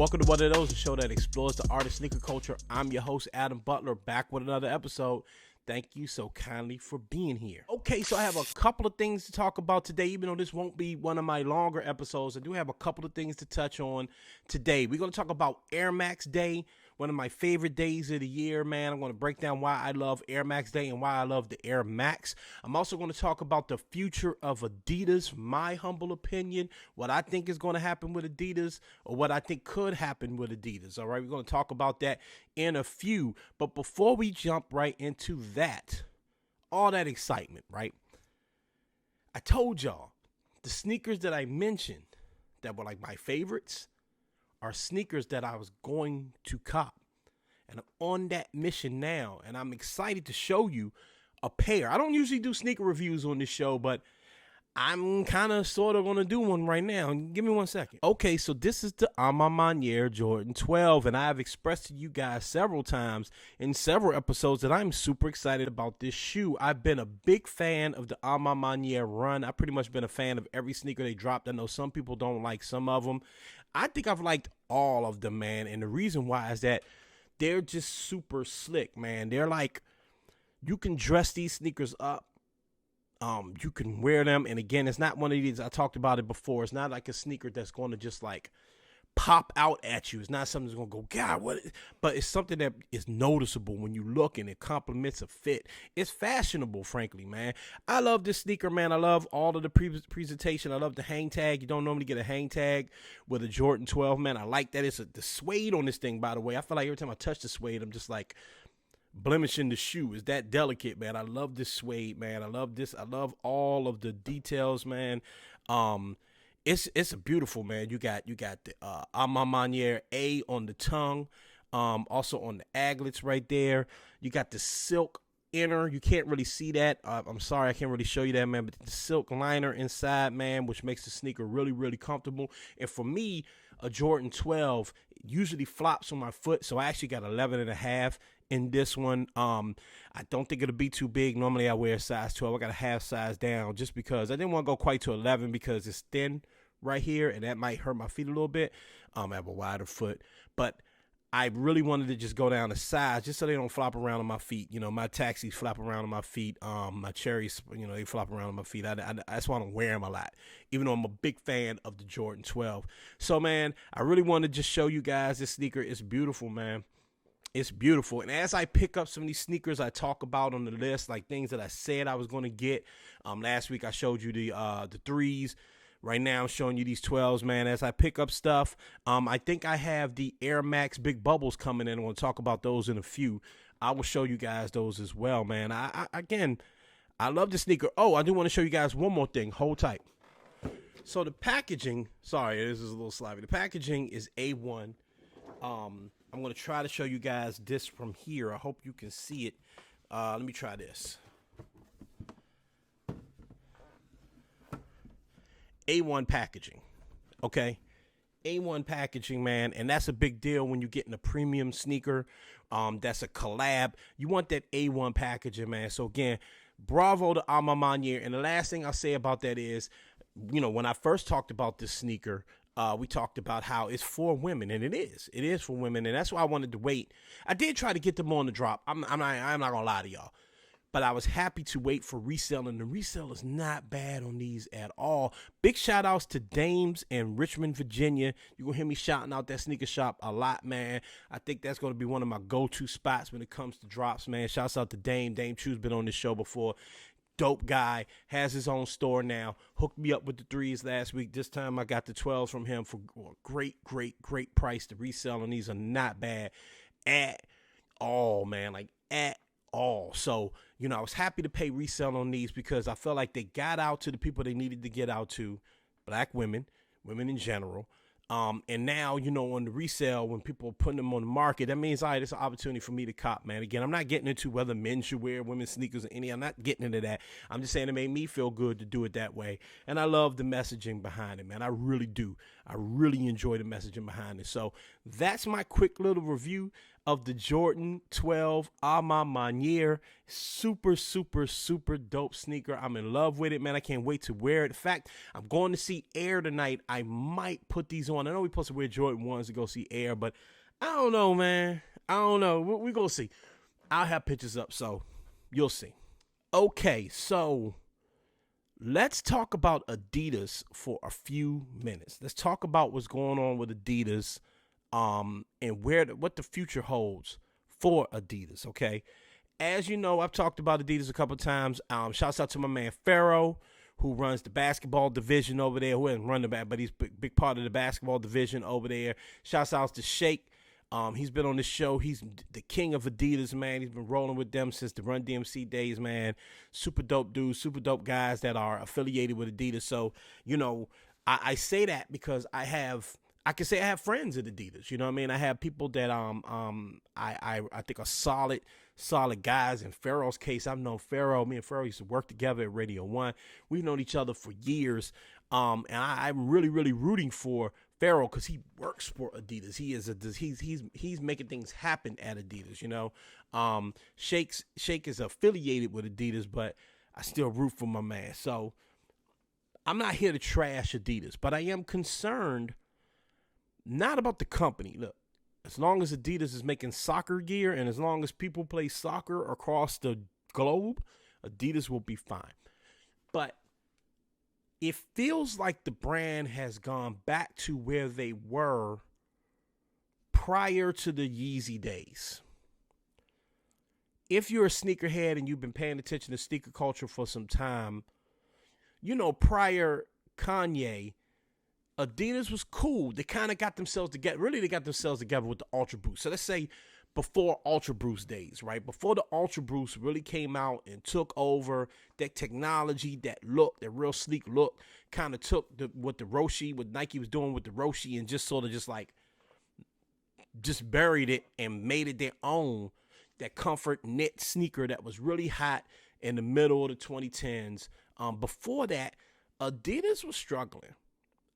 Welcome to One of Those, a show that explores the art of sneaker culture. I'm your host, Adam Butler, back with another episode. Thank you so kindly for being here. Okay, so I have a couple of things to talk about today, even though this won't be one of my longer episodes. I do have a couple of things to touch on today. We're going to talk about Airmax Day, one of my favorite days of the year, man. I'm going to break down why I love Airmax Day and why I love the Airmax. I'm also going to talk about the future of Adidas, my humble opinion, what I think is going to happen with Adidas, or what I think could happen with Adidas. All right, we're going to talk about that in a few. But before we jump right into that, all that excitement, right? I told y'all the sneakers that I mentioned that were like my favorites are sneakers that I was going to cop. And I'm on that mission now, and I'm excited to show you a pair. I don't usually do sneaker reviews on this show, but I'm kind of sort of going to do one right now. Give me 1 second. Okay, so this is the Airmax Jordan 12, and I have expressed to you guys several times in several episodes that I'm super excited about this shoe. I've been a big fan of the Airmax run. I've pretty much been a fan of every sneaker they dropped. I know some people don't like some of them. I think I've liked all of them, man, and the reason why is that they're just super slick, man. They're like, you can dress these sneakers up. You can wear them, and again, it's not one of these, I talked about it before, it's not like a sneaker that's going to just like pop out at you. It's not something that's going to go, God, what? But it's something that is noticeable when you look, and it complements a fit. It's fashionable, frankly, man. I love this sneaker, man. I love all of the presentation. I love the hang tag. You don't normally get a hang tag with a Jordan 12, man. I like that. It's the suede on this thing, by the way. I feel like every time I touch the suede, I'm just like blemishing the shoe. Is that delicate, man? I love this suede, man. I love this. I love all of the details, man. It's a beautiful, man. You got the Airmax A on the tongue, also on the aglets right there. You got the silk inner. You can't really see that. I'm sorry, I can't really show you that, man. But the silk liner inside, man, which makes the sneaker really, really comfortable. And for me, a Jordan 12 usually flops on my foot, so I actually got 11.5 in this one. I don't think it'll be too big. Normally I wear a size 12. I got a half size down just because I didn't want to go quite to 11 because it's thin right here, and that might hurt my feet a little bit. I have a wider foot, but I really wanted to just go down a size just so they don't flop around on my feet. You know, my taxis flop around on my feet. My cherries, you know, they flop around on my feet. That's why I don't wear them a lot, even though I'm a big fan of the Jordan 12. So, man, I really wanted to just show you guys this sneaker. It's beautiful, man. It's beautiful. And as I pick up some of these sneakers I talk about on the list, like things that I said I was going to get. Last week I showed you the threes. Right now I'm showing you these 12s, man. As I pick up stuff, I think I have the Airmax Big Bubbles coming in. I want to talk about those in a few. I will show you guys those as well, man. I love the sneaker. Oh, I do want to show you guys one more thing. Hold tight. So the packaging, sorry, this is a little sloppy. The packaging is A1. I'm going to try to show you guys this from here. I hope you can see it. Let me try this. A1 packaging, okay? A1 packaging, man, and that's a big deal when you're getting a premium sneaker. That's a collab. You want that A1 packaging, man. So, again, bravo to Airmax. And the last thing I'll say about that is, you know, when I first talked about this sneaker, we talked about how it's for women, and it is for women, and that's why I wanted to wait. I did try to get them on the drop. I'm not gonna lie to y'all, but I was happy to wait for resale, and the resale is not bad on these at all. Big shout outs to Dames in Richmond, Virginia. You're gonna hear me shouting out that sneaker shop a lot, man. I think that's gonna be one of my go-to spots when it comes to drops, man. Shouts out to Dame. Dame Chu's been on this show before. Dope guy, has his own store now. Hooked me up with the threes last week. This time I got the 12s from him for a great price. The resale on these are not bad at all, man. Like at all. So, you know, I was happy to pay resale on these because I felt like they got out to the people they needed to get out to, black women in general. And now, you know, on the resale, when people are putting them on the market, that means, all right, it's an opportunity for me to cop, man. Again, I'm not getting into whether men should wear women's sneakers or any. I'm not getting into that. I'm just saying it made me feel good to do it that way. And I love the messaging behind it, man. I really do. I really enjoy the messaging behind it. So that's my quick little review. of the Jordan 12 A Ma Manière. Super, super, super dope sneaker. I'm in love with it, man. I can't wait to wear it. In fact, I'm going to see Air tonight. I might put these on. I know we're supposed to wear Jordan 1s to go see Air, but I don't know, man. I don't know. We're going to see. I'll have pictures up, so you'll see. Okay, so let's talk about Adidas for a few minutes. Let's talk about what's going on with Adidas, and what the future holds for Adidas. Okay, as you know, I've talked about Adidas a couple of times. Shouts out to my man Pharaoh, who runs the basketball division over there. Who hasn't run the back, but he's big part of the basketball division over there. Shouts out to Shake. He's been on this show. He's the king of Adidas, man. He's been rolling with them since the Run DMC days, man. Super dope dudes, super dope guys that are affiliated with Adidas. So, you know, I say that because I can say I have friends at Adidas. You know what I mean? I have people that I think are solid guys. In Pharaoh's case, I've known Pharaoh. Me and Pharaoh used to work together at Radio 1. We've known each other for years. And I'm really, really rooting for Pharaoh because he works for Adidas. He's making things happen at Adidas. You know, Shake is affiliated with Adidas, but I still root for my man. So I'm not here to trash Adidas, but I am concerned not about the company. Look, as long as Adidas is making soccer gear and as long as people play soccer across the globe, Adidas will be fine. But it feels like the brand has gone back to where they were prior to the Yeezy days. If you're a sneakerhead and you've been paying attention to sneaker culture for some time, you know, prior Kanye, Adidas was cool. They kind of got themselves together. Really, they got themselves together with the Ultra Boost. So let's say before Ultra Boost days, right? Before the Ultra Boost really came out and took over, that technology, that look, that real sleek look, kind of took what Nike was doing with the Roshi and just sort of just buried it and made it their own. That comfort knit sneaker that was really hot in the middle of the 2010s. Before that, Adidas was struggling.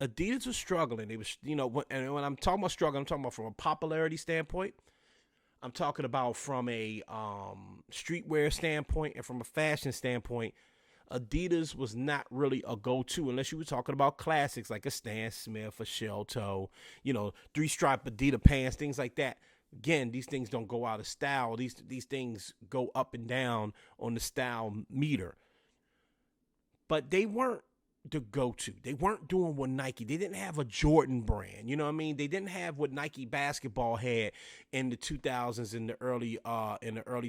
They was, you know, when I'm talking about struggling, I'm talking about from a popularity standpoint. I'm talking about from a streetwear standpoint and from a fashion standpoint. Adidas was not really a go-to unless you were talking about classics like a Stan Smith, a Shell Toe, you know, 3-stripe Adidas pants, things like that. Again, these things don't go out of style. These things go up and down on the style meter. But they weren't the go-to. They weren't doing what Nike. They didn't have a Jordan brand. You know what I mean? They didn't have what Nike basketball had in the 2000s and the early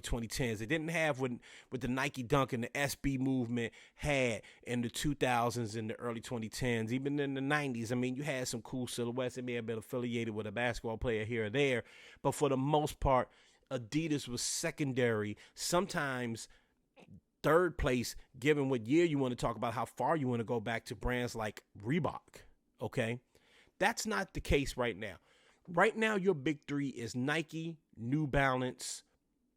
2010s. They didn't have what the Nike Dunk and the SB movement had in the 2000s and the early 2010s. Even in the 90s, I mean, you had some cool silhouettes. They may have been affiliated with a basketball player here or there, but for the most part, Adidas was secondary. Sometimes third place, given what year you want to talk about, how far you want to go back to brands like Reebok, okay? That's not the case right now. Right now, your big three is Nike, New Balance,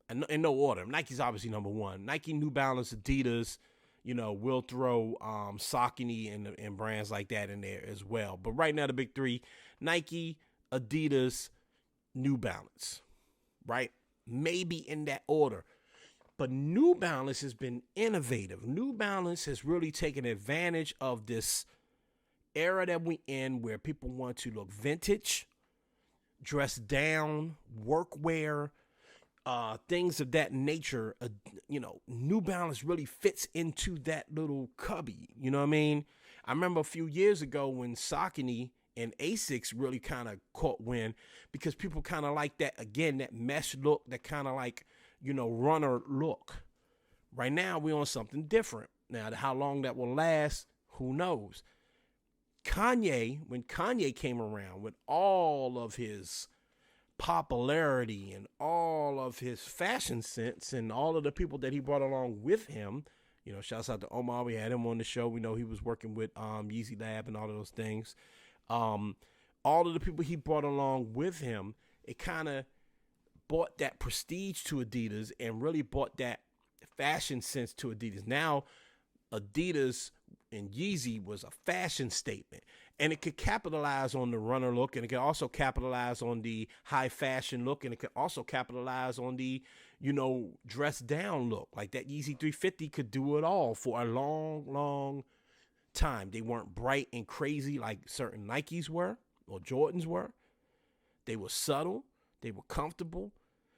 and in no order. Nike's obviously number one. Nike, New Balance, Adidas, you know, we'll throw Saucony and brands like that in there as well. But right now, the big three, Nike, Adidas, New Balance, right? Maybe in that order. But New Balance has been innovative. New Balance has really taken advantage of this era that we're in where people want to look vintage, dress down, workwear, things of that nature. You know, New Balance really fits into that little cubby. You know what I mean? I remember a few years ago when Saucony and Asics really kind of caught wind because people kind of like that, again, that mesh look, that kind of like, you know, runner look. Right now, we're on something different. Now, how long that will last, who knows? When Kanye came around with all of his popularity and all of his fashion sense and all of the people that he brought along with him, you know, shouts out to Omar. We had him on the show. We know he was working with Yeezy Lab and all of those things. All of the people he brought along with him, it kind of brought that prestige to Adidas and really brought that fashion sense to Adidas. Now, Adidas And Yeezy was a fashion statement. And it could capitalize on the runner look, and it could also capitalize on the high fashion look, and it could also capitalize on the, dress down look. Like that Yeezy 350 could do it all for a long, long time. They weren't bright and crazy like certain Nikes were or Jordans were. They were subtle. They were comfortable.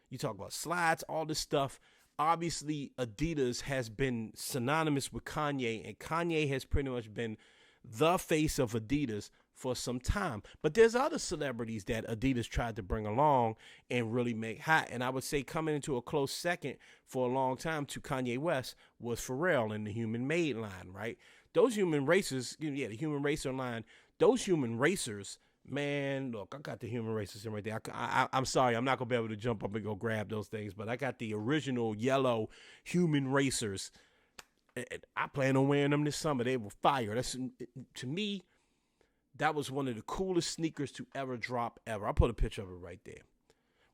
You talk about slides, all this stuff. Obviously, Adidas has been synonymous with Kanye, and Kanye has pretty much been the face of Adidas for some time. But there's other celebrities that Adidas tried to bring along and really make hot. And I would say coming into a close second for a long time to Kanye West was Pharrell and the Human Made line, right? Those human racers, the Human Racer line, those human racers, man, look, I got the human racers in right there. I'm sorry, I'm not going to be able to jump up and go grab those things, but I got the original yellow human racers. I plan on wearing them this summer. They were fire. That's, to me, that was one of the coolest sneakers to ever drop ever. I'll put a picture of it right there.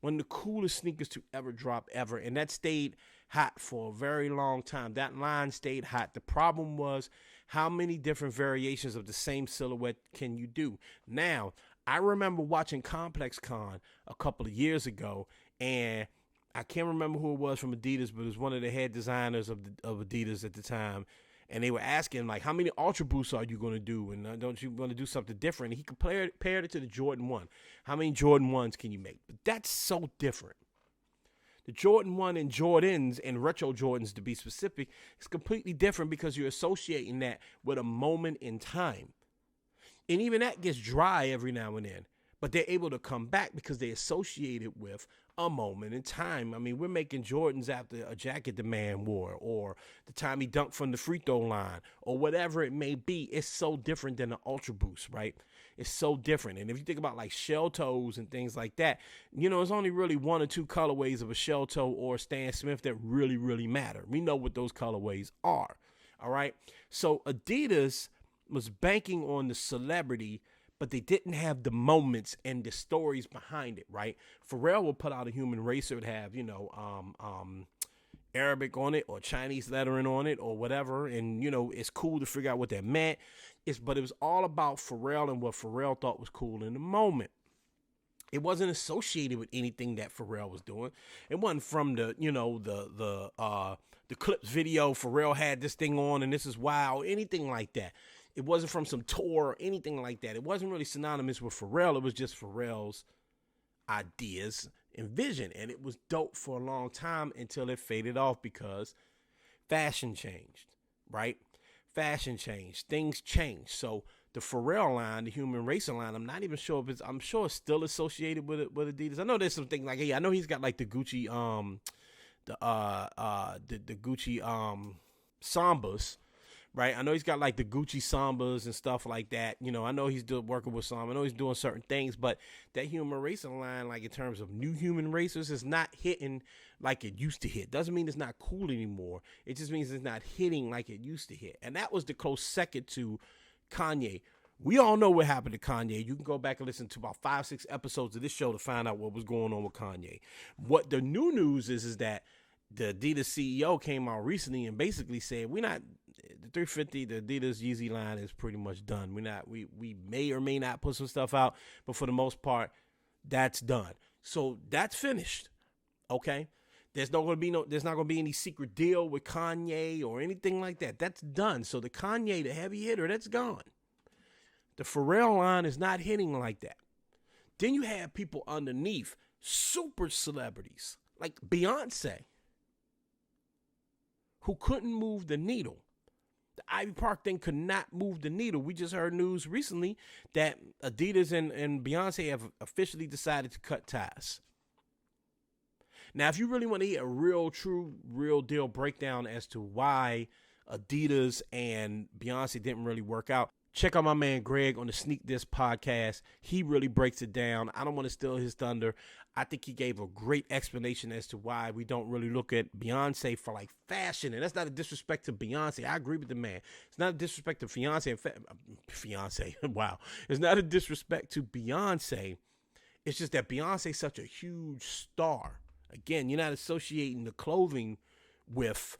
One of the coolest sneakers to ever drop ever. And that stayed hot for a very long time. That line stayed hot. The problem was, how many different variations of the same silhouette can you do? Now, I remember watching Complex Con a couple of years ago, and I can't remember who it was from Adidas, but it was one of the head designers of Adidas at the time. And they were asking, like, how many Ultra Boosts are you going to do? And don't you want to do something different? And he paired it to the Jordan 1. How many Jordan 1s can you make? But that's so different. The Jordan 1 and Jordans, and retro Jordans to be specific, is completely different because you're associating that with a moment in time. And even that gets dry every now and then. But they're able to come back because they associate it with a moment in time. I mean, we're making Jordans after a jacket the man wore, or the time he dunked from the free throw line, or whatever it may be. It's so different than the Ultra Boost, right? It's so different. And if you think about like shell toes and things like that, there's only really one or two colorways of a shell toe or Stan Smith that really, really matter. We know what those colorways are, all right? So Adidas was banking on the celebrity, but they didn't have the moments and the stories behind it, right? Pharrell would put out a human racer that have, Arabic on it or Chinese lettering on it or whatever, and it's cool to figure out what that meant. But it was all about Pharrell and what Pharrell thought was cool in the moment. It wasn't associated with anything that Pharrell was doing. It wasn't from the Clips video. Pharrell had this thing on and this is wild, anything like that. It wasn't from some tour or anything like that. It wasn't really synonymous with Pharrell. It was just Pharrell's ideas and vision. And it was dope for a long time until it faded off because fashion changed, right? Fashion changed. Things changed. So the Pharrell line, the Human Racer line, I'm not even sure if I'm sure it's still associated with Adidas. I know there's some things like, I know he's got like the Gucci, the Gucci, Sambas. Right, I know he's got like the Gucci Sambas and stuff like that. I know he's working with some. I know he's doing certain things, but that Human Racer line, like in terms of new human racers, is not hitting like it used to hit. Doesn't mean it's not cool anymore. It just means it's not hitting like it used to hit. And that was the close second to Kanye. We all know what happened to Kanye. You can go back and listen to about 5-6 episodes of this show to find out what was going on with Kanye. What the new news is that the Adidas CEO came out recently and basically said, the 350, the Adidas Yeezy line is pretty much done. We may or may not put some stuff out, but for the most part, that's done. So that's finished. Okay. There's not going to be any secret deal with Kanye or anything like that. That's done. So the Kanye, the heavy hitter, that's gone. The Pharrell line is not hitting like that. Then you have people underneath, super celebrities like Beyoncé, who couldn't move the needle. The Ivy Park thing could not move the needle. We just heard news recently that Adidas and Beyonce have officially decided to cut ties. Now, if you really want to hear a real deal breakdown as to why Adidas and Beyonce didn't really work out, check out my man Greg on the Sneak This podcast. He really breaks it down. I don't want to steal his thunder. I think he gave a great explanation as to why we don't really look at Beyonce for like fashion. And that's not a disrespect to Beyonce. I agree with the man. It's not a disrespect to Fiance. Wow. It's not a disrespect to Beyonce. It's just that Beyonce is such a huge star. Again, you're not associating the clothing with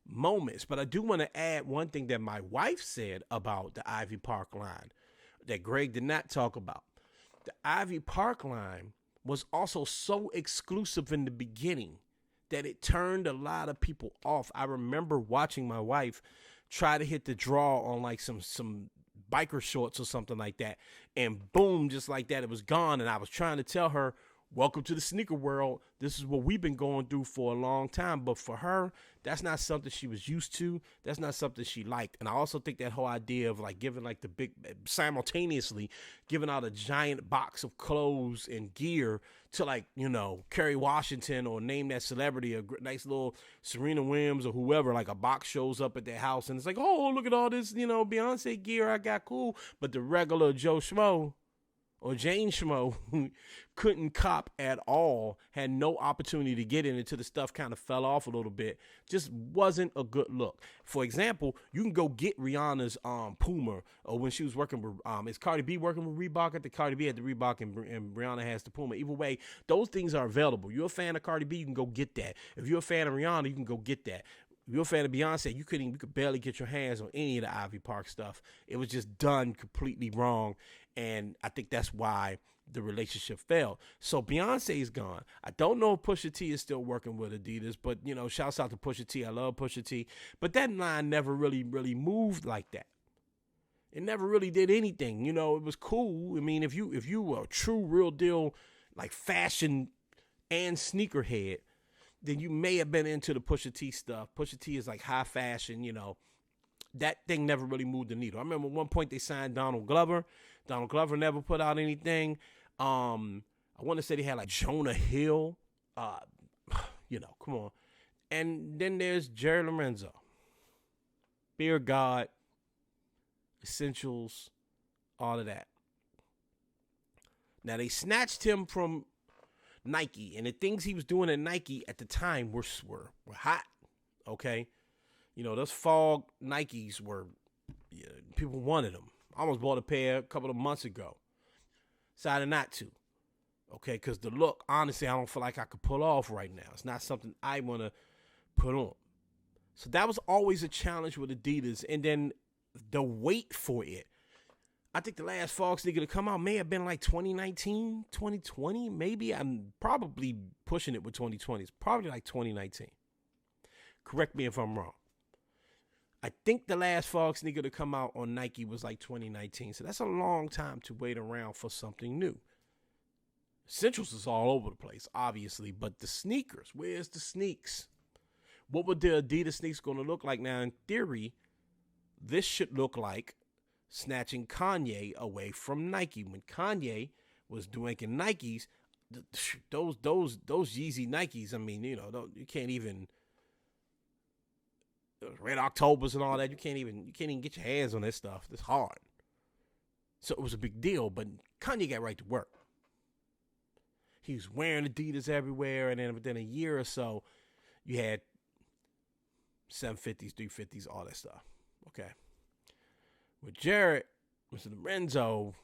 moments. But I do want to add one thing that my wife said about the Ivy Park line that Greg did not talk about. The Ivy Park line was also so exclusive in the beginning that it turned a lot of people off. I remember watching my wife try to hit the draw on like some biker shorts or something like that, and boom, just like that, it was gone. And I was trying to tell her, welcome to the sneaker world. This is what we've been going through for a long time. But for her, that's not something she was used to. That's not something she liked. And I also think that whole idea of like giving like the big, simultaneously giving out a giant box of clothes and gear to like, you know, Kerry Washington or name that celebrity, a nice little Serena Williams or whoever, like a box shows up at their house and it's like, oh, look at all this, you know, Beyonce gear I got, cool. But the regular Joe Schmo or Jane Schmo couldn't cop at all, had no opportunity to get in until the stuff kind of fell off a little bit. Just wasn't a good look. For example, you can go get Rihanna's Puma, or when she was working with, is Cardi B working with Reebok? I think Cardi B had the Reebok and Rihanna has the Puma. Either way, those things are available. You're a fan of Cardi B, you can go get that. If you're a fan of Rihanna, you can go get that. If you're a fan of Beyonce, you could barely get your hands on any of the Ivy Park stuff. It was just done completely wrong. And I think that's why the relationship failed. So Beyonce is gone. I don't know if Pusha T is still working with Adidas, but, you know, shouts out to Pusha T. I love Pusha T. But that line never really moved like that. It never really did anything. You know, it was cool. I mean, if you were a true, real deal, like fashion and sneakerhead, then you may have been into the Pusha T stuff. Pusha T is like high fashion, you know. That thing never really moved the needle. I remember at one point they signed Donald Glover. Donald Glover never put out anything. I want to say they had like Jonah Hill. You know, come on. And then there's Jerry Lorenzo. Beer God, Essentials, all of that. Now they snatched him from Nike, and the things he was doing at Nike at the time were hot. Okay. You know, those fog Nikes were, people wanted them. I almost bought a pair a couple of months ago. Decided not to. Okay, because the look, honestly, I don't feel like I could pull off right now. It's not something I want to put on. So that was always a challenge with Adidas. And then the wait for it. I think the last fog sneaker to come out may have been like 2019, 2020, maybe. I'm probably pushing it with 2020. It's probably like 2019. Correct me if I'm wrong. I think the last fog sneaker to come out on Nike was like 2019. So that's a long time to wait around for something new. Essentials is all over the place, obviously. But the sneakers, where's the sneaks? What would the Adidas sneaks going to look like? Now, in theory, this should look like snatching Kanye away from Nike. When Kanye was doing Nikes, those Yeezy Nikes, I mean, you know, you can't even... Red Octobers and all that, you can't even get your hands on that stuff. It's hard. So it was a big deal, but Kanye got right to work. He was wearing Adidas everywhere, and then within a year or so, you had 750s, 350s, all that stuff. Okay. With Jared, Mr. Lorenzo,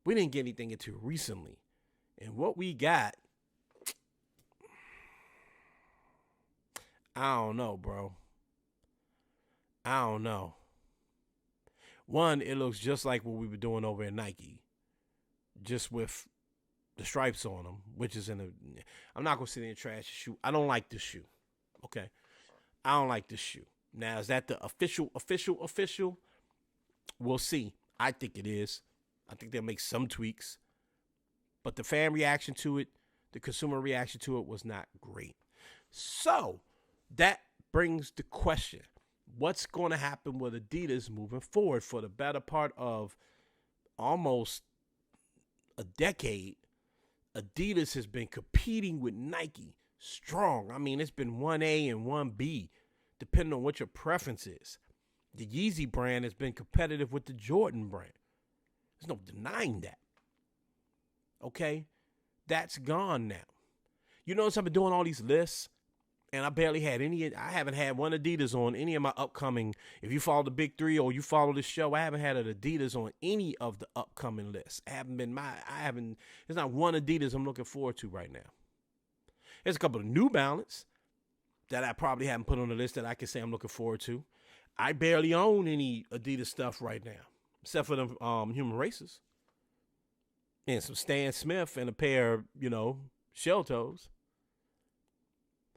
we didn't get anything into recently. And what we got, I don't know, bro. I don't know. One, it looks just like what we were doing over at Nike, just with the stripes on them, which is I'm not going to sit there and trash the shoe. I don't like this shoe. Okay. I don't like this shoe. Now, is that the official? We'll see. I think it is. I think they'll make some tweaks. But the fan reaction to it, the consumer reaction to it was not great. So that brings the question. What's going to happen with Adidas moving forward? For the better part of almost a decade, Adidas has been competing with Nike strong. I mean, it's been 1A and 1B, depending on what your preference is. The Yeezy brand has been competitive with the Jordan brand. There's no denying that. Okay? That's gone now. You notice I've been doing all these lists, and I barely had I haven't had one Adidas on any of my upcoming, if you follow the big three or you follow this show, I haven't had an Adidas on any of the upcoming lists. There's not one Adidas I'm looking forward to right now. There's a couple of New Balance that I probably haven't put on the list that I can say I'm looking forward to. I barely own any Adidas stuff right now, except for the Human Races and some Stan Smith and a pair of, shell toes.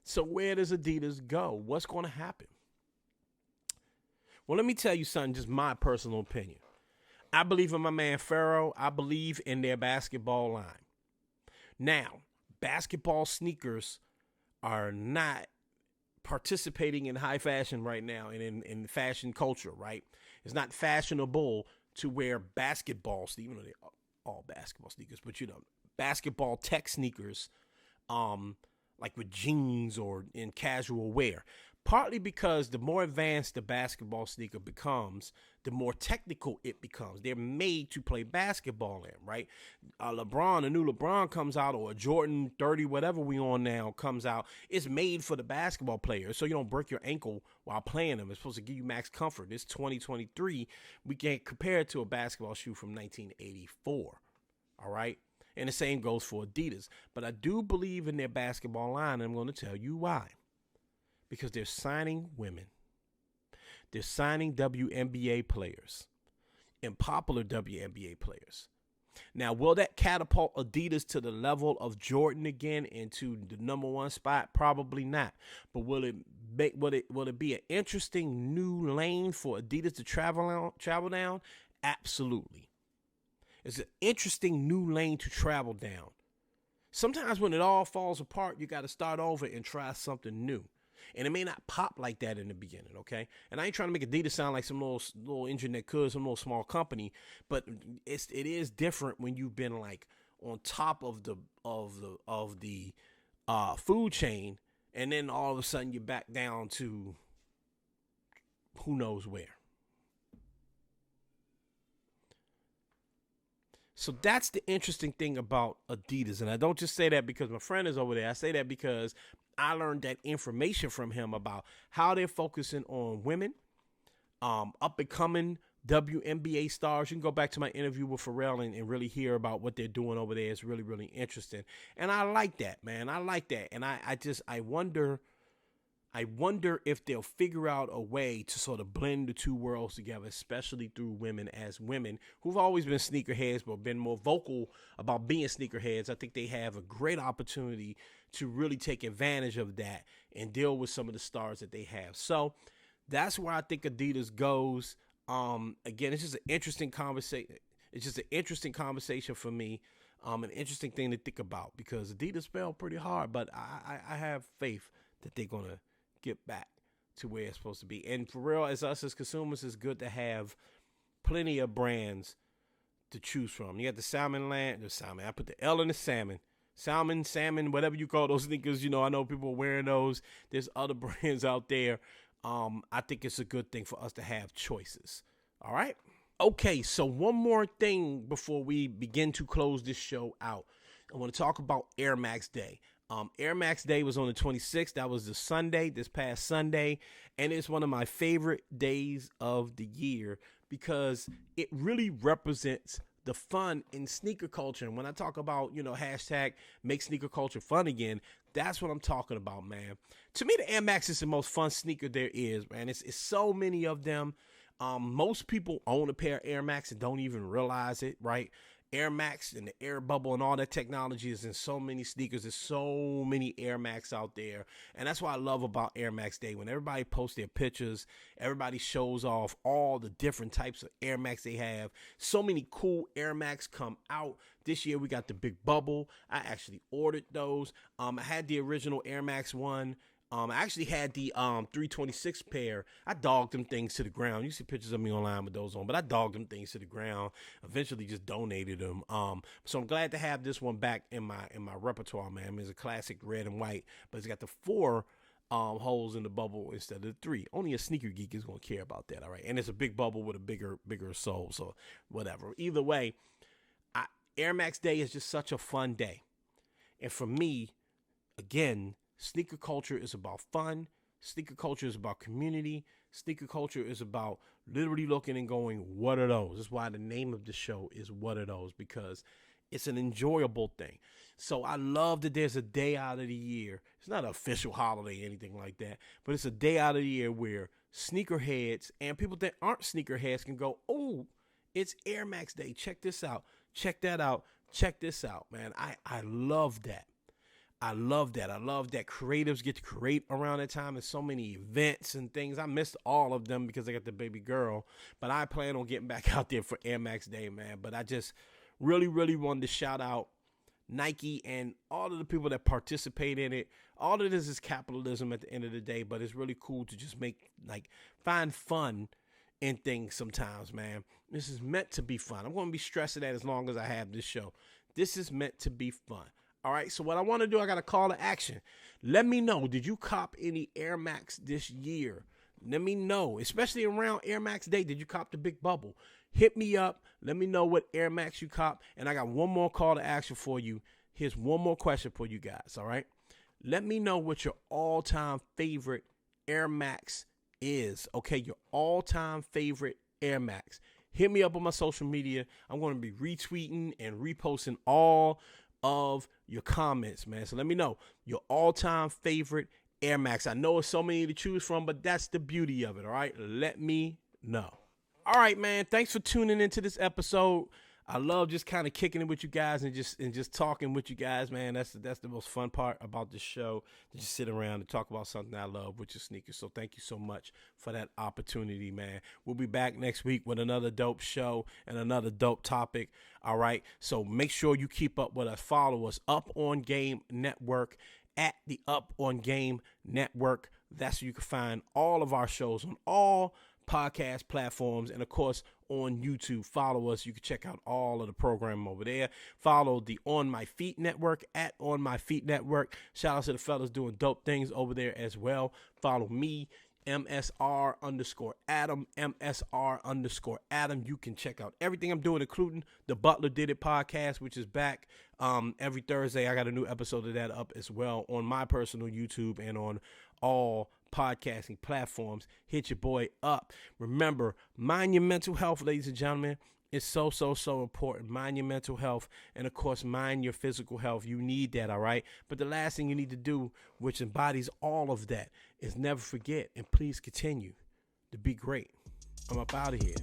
So where does Adidas go? What's going to happen? Well, let me tell you something, just my personal opinion. I believe in my man Pharaoh. I believe in their basketball line. Now, basketball sneakers are not participating in high fashion right now and in fashion culture, right? It's not fashionable to wear basketball, even though they're all basketball sneakers, but basketball tech sneakers, like with jeans or in casual wear. Partly because the more advanced the basketball sneaker becomes, the more technical it becomes. They're made to play basketball in, right? A new LeBron comes out, or a Jordan 30, whatever we on now, comes out. It's made for the basketball player, so you don't break your ankle while playing them. It's supposed to give you max comfort. It's 2023. We can't compare it to a basketball shoe from 1984, all right? And the same goes for Adidas. But I do believe in their basketball line, and I'm going to tell you why. Because they're signing women. They're signing WNBA players and popular WNBA players. Now, will that catapult Adidas to the level of Jordan again into the number one spot? Probably not. But will it be an interesting new lane for Adidas to travel down? Absolutely. It's an interesting new lane to travel down. Sometimes when it all falls apart, you got to start over and try something new. And it may not pop like that in the beginning, okay? And I ain't trying to make Adidas sound like some little engine that could, some little small company, but it is different when you've been like on top of the food chain, and then all of a sudden you're back down to who knows where. So that's the interesting thing about Adidas. And I don't just say that because my friend is over there. I say that because I learned that information from him about how they're focusing on women, up and coming WNBA stars. You can go back to my interview with Pharrell and really hear about what they're doing over there. It's really, really interesting. And I like that, man. I like that. And I wonder if they'll figure out a way to sort of blend the two worlds together, especially through women, as women who've always been sneakerheads but been more vocal about being sneakerheads. I think they have a great opportunity to really take advantage of that and deal with some of the stars that they have. So that's where I think Adidas goes. Again, it's just an interesting conversation. It's just an interesting conversation for me. An interesting thing to think about because Adidas fell pretty hard, but I have faith that they're going to get back to where it's supposed to be. And for real, as us as consumers, it's good to have plenty of brands to choose from. You got the Salmon. I put the L in the salmon. Salmon, whatever you call those sneakers. I know people are wearing those. There's other brands out there. I think it's a good thing for us to have choices. All right? Okay, so one more thing before we begin to close this show out. I want to talk about Airmax Day. Airmax Day was on the 26th. That was the Sunday, this past Sunday. And it's one of my favorite days of the year because it really represents the fun in sneaker culture. And when I talk about, hashtag make sneaker culture fun again, that's what I'm talking about, man. To me, the Air Max is the most fun sneaker there is, man. It's so many of them. Most people own a pair of Air Max and don't even realize it, right? Air Max and the air bubble and all that technology is in so many sneakers. There's so many Air Max out there. And that's what I love about Air Max Day. When everybody posts their pictures, everybody shows off all the different types of Air Max they have. So many cool Air Max come out. This year we got the big bubble. I actually ordered those. I had the original Air Max one. I actually had the 326 pair. I dogged them things to the ground. You see pictures of me online with those on, but I dogged them things to the ground. Eventually just donated them. So I'm glad to have this one back in my repertoire, man. I mean, it's a classic red and white, but it's got the 4 holes in the bubble instead of the 3. Only a sneaker geek is going to care about that, all right? And it's a big bubble with a bigger sole, so whatever. Either way, Air Max Day is just such a fun day. And for me, again, sneaker culture is about fun. Sneaker culture is about community. Sneaker culture is about literally looking and going, what are those? That's why the name of the show is What Are Those? Because It's an enjoyable thing. So I love that there's a day out of the year. It's not an official holiday or anything like that, but it's a day out of the year where sneakerheads and people that aren't sneakerheads can go, oh, it's Airmax Day. Check this out. Check that out. Check this out, man. I love that. I love that. I love that creatives get to create around that time. There's so many events and things. I missed all of them because I got the baby girl, but I plan on getting back out there for Airmax Day, man. But I just really, really wanted to shout out Nike and all of the people that participate in it. All of this is capitalism at the end of the day, but it's really cool to just find fun in things sometimes, man. This is meant to be fun. I'm going to be stressing that as long as I have this show. This is meant to be fun. All right, so what I want to do, I got a call to action. Let me know, did you cop any Air Max this year? Let me know, especially around Air Max Day. Did you cop the big bubble? Hit me up. Let me know what Air Max you cop. And I got one more call to action for you. Here's one more question for you guys, all right? Let me know what your all-time favorite Air Max is, okay? Your all-time favorite Air Max. Hit me up on my social media. I'm going to be retweeting and reposting all of your comments, man. So let me know your all-time favorite Air Max. I know it's so many to choose from, but that's the beauty of it, all right? Let me know. All right, man. Thanks for tuning into this episode. I love just kind of kicking it with you guys and just talking with you guys, man. That's the most fun part about this show, to just sit around and talk about something I love, which is sneakers. So thank you so much for that opportunity, man. We'll be back next week with another dope show and another dope topic. All right. So make sure you keep up with us. Follow us Up On Game Network at the Up On Game Network. That's where you can find all of our shows on all podcast platforms, and of course on YouTube. Follow us. You can check out all of the program over there. Follow the On My Feet Network at On My Feet Network. Shout out to the fellas doing dope things over there as well. Follow me, MSR_Adam, MSR_Adam. You can check out everything I'm doing, including the Butler Did It podcast, which is back every Thursday. I got a new episode of that up as well on my personal YouTube and on all podcasting platforms. Hit your boy up. Remember, mind your mental health, ladies and gentlemen. It's so important. Mind your mental health, and of course, mind your physical health. You need that, all right? But the last thing you need to do, which embodies all of that, is never forget, and please continue to be great. I'm up out of here.